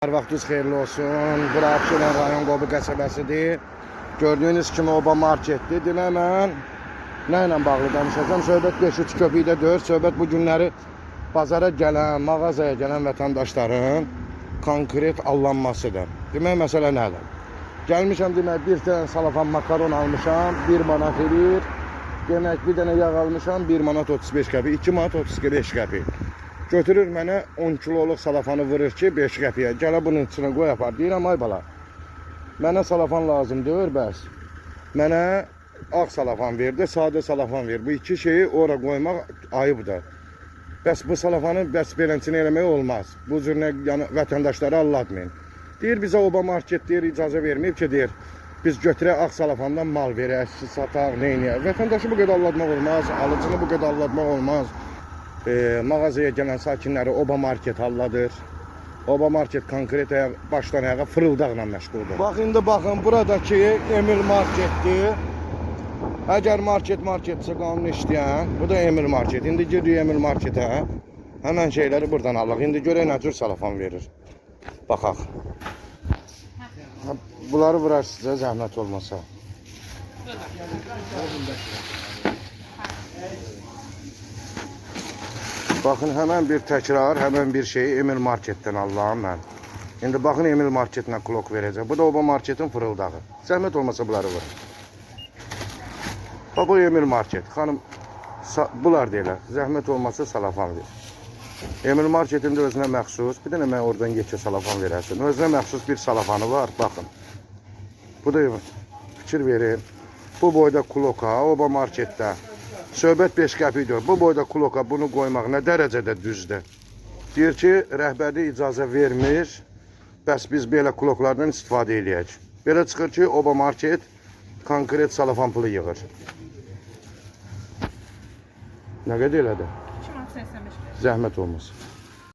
Hər vaxtınız xeyirli olsun. Bura Abşeron rayon Qobu qəsəbəsidir. Gördüyünüz kimi Oba marketdir. Mən nə ilə bağlı danışacağım? Söhbət 5-3 köpükdə 4. Söhbət bu günləri bazara gələn, mağazaya gələn vətəndaşların konkret allanmasıdır. Demək, məsələ nədir? Gəlmişəm, demək, bir tane salafan makaron almışam, 1 manat edir. Demək, bir dənə yağ almışam, 1 manat 35 qəpik, 2 manat 35 qəpik. Götürür mənə 10 kiloluq salafanı vurur ki 5 qəpiyə. Gələ bunun içine qoy apar. Deyirəm, ay bala, mənə salafan lazım deyir, bəs. Mənə ağ salafan verdi, sadə salafan ver. Bu iki şeyi ora qoymaq ayıbdır. Bəs bu salafanı bəs beləncini eləmək olmaz. Bu cür yəni, vətəndaşları allatmayın. Deyir, bizə Oba market deyir, icazə verməyib ki, deyir, biz götürək ağ salafandan mal verək, sataq, neynəyək. Vətəndaşı bu qədər allatmaq olmaz, alıcını bu qədər allatmaq olmaz. Mağazaya gələn sakinləri Oba market halladır. Oba market konkret başdan ayağa fırıldaqla məşğuldur. Bax, indi baxın, buradakı Emil marketdir. Əgər marketçi qanun işləyən, bu da Emil market. İndi gidirik Emil marketə, həmən şeyləri buradan alaq. İndi görək nə cür salafan verir. Baxaq. Bunları vurar sizə, zəhmət olmasa. Bakın, hemen bir təkrar, hemen bir şeyi Emil marketten Allah'ım mən. İndi bakın, Emil marketine klok verəcək. Bu da Oba marketin fırıldağı. Zəhmət olmasa bunları vur. Bax, bu Emil market. Xanım, bunlar deyirlər. Zəhmət olmasa salafan ver. Emil marketində özünə məxsus, bir dənə mən oradan yekə salafan verərsin. Özünə məxsus bir salafanı var, baxın. Bu da fikir verin. Bu boyda kloka, Oba marketdə. Söhbət 5 qəpikdir. Bu boyda kloka bunu qoymaq nə dərəcədə düzdür? Deyir ki, rəhbərlik icazə vermir, bəs biz belə kloklardan istifadə edəyək. Belə çıxır ki, Oba market konkret salafan pulu yığır. Nə qədər elədi? 2 manat 85 qəpik. Zəhmət olmasın.